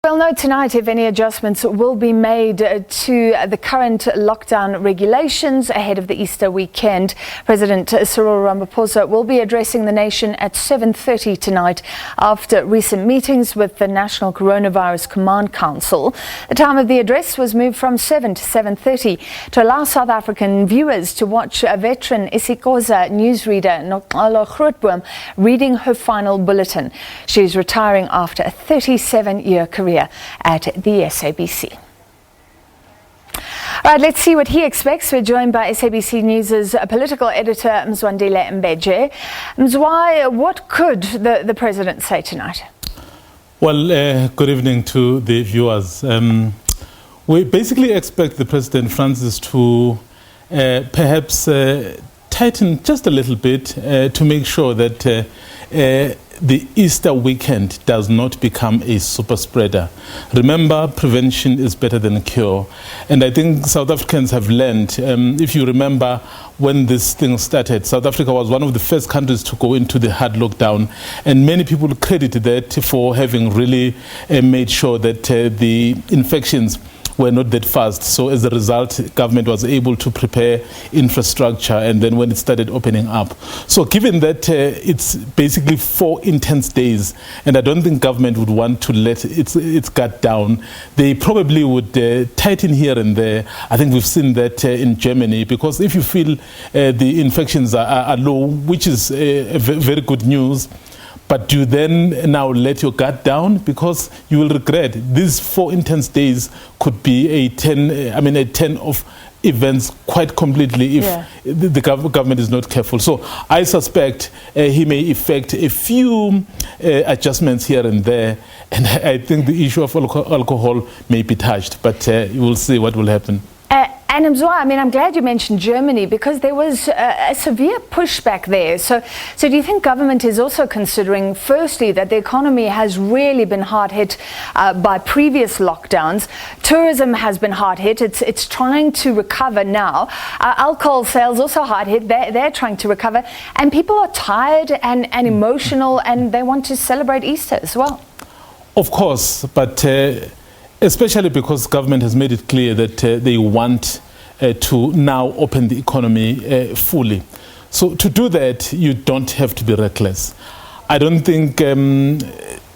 We'll know tonight if any adjustments will be made to the current lockdown regulations ahead of the Easter weekend. President Cyril Ramaphosa will be addressing the nation at 7:30 tonight after recent meetings with the National Coronavirus Command Council. The time of the address was moved from 7 to 7:30 to allow South African viewers to watch a veteran isiXhosa newsreader Noxolo Grootboom reading her final bulletin. She's retiring after a 37-year career at the SABC. All right, let's see what he expects. We're joined by SABC News' political editor Mzwandile Mbeje. Mzwa, what could the president say tonight? Well, good evening to the viewers. We basically expect the President Francis to perhaps tighten just a little bit to make sure that the Easter weekend does not become a super spreader. Remember, prevention is better than cure. And I think South Africans have learned, if you remember when this thing started, South Africa was one of the first countries to go into the hard lockdown. And many people credit that for having really made sure that the infections were not that fast. So as a result, government was able to prepare infrastructure, and then when it started opening up. So given that it's basically 4 intense days, and I don't think government would want to let its guard down, they probably would tighten here and there. I think we've seen that in Germany, because if you feel the infections are low, which is very good news, but do you then now let your guard down? Because you will regret. These 4 intense days could be a 10 of events quite completely if the government is not careful. So I suspect he may effect a few adjustments here and there. And I think the issue of alcohol may be touched, but you will see what will happen. And Mzwa, I'm glad you mentioned Germany, because there was a severe pushback there. So do you think government is also considering, firstly, that the economy has really been hard hit by previous lockdowns? Tourism has been hard hit. It's trying to recover now. Alcohol sales also hard hit. They're trying to recover. And people are tired and emotional, and they want to celebrate Easter as well. Of course, but especially because government has made it clear that they want to now open the economy fully. So to do that, you don't have to be reckless. I don't think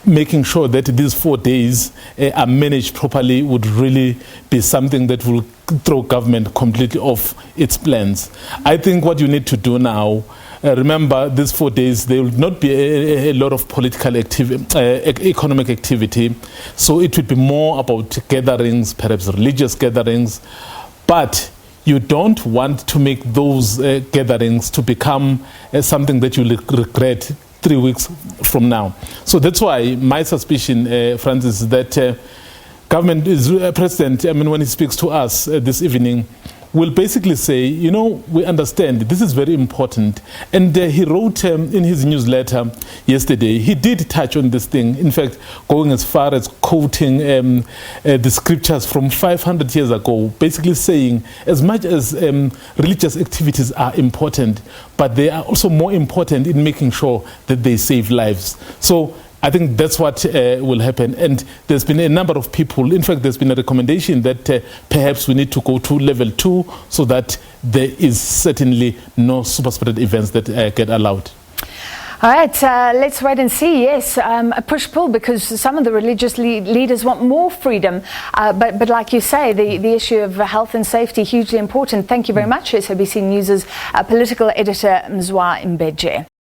making sure that these 4 days are managed properly would really be something that will throw government completely off its plans. I think what you need to do now, remember, these 4 days, there will not be a lot of political economic activity. So it would be more about gatherings, perhaps religious gatherings. But you don't want to make those gatherings to become something that you regret 3 weeks from now. So that's why my suspicion, Francis, is that government is president. When he speaks to us this evening, will basically say, we understand this is very important. And he wrote in his newsletter yesterday, he did touch on this thing, in fact, going as far as quoting the scriptures from 500 years ago, basically saying as much as religious activities are important, but they are also more important in making sure that they save lives. So I think that's what will happen. And there's been a number of people, in fact, there's been a recommendation that perhaps we need to go to level 2 so that there is certainly no super spread events that get allowed. All right, let's wait and see. Yes, a push-pull, because some of the religious leaders want more freedom. But like you say, the issue of health and safety, hugely important. Thank you very much, SABC News' political editor Mzwandile Mbeje.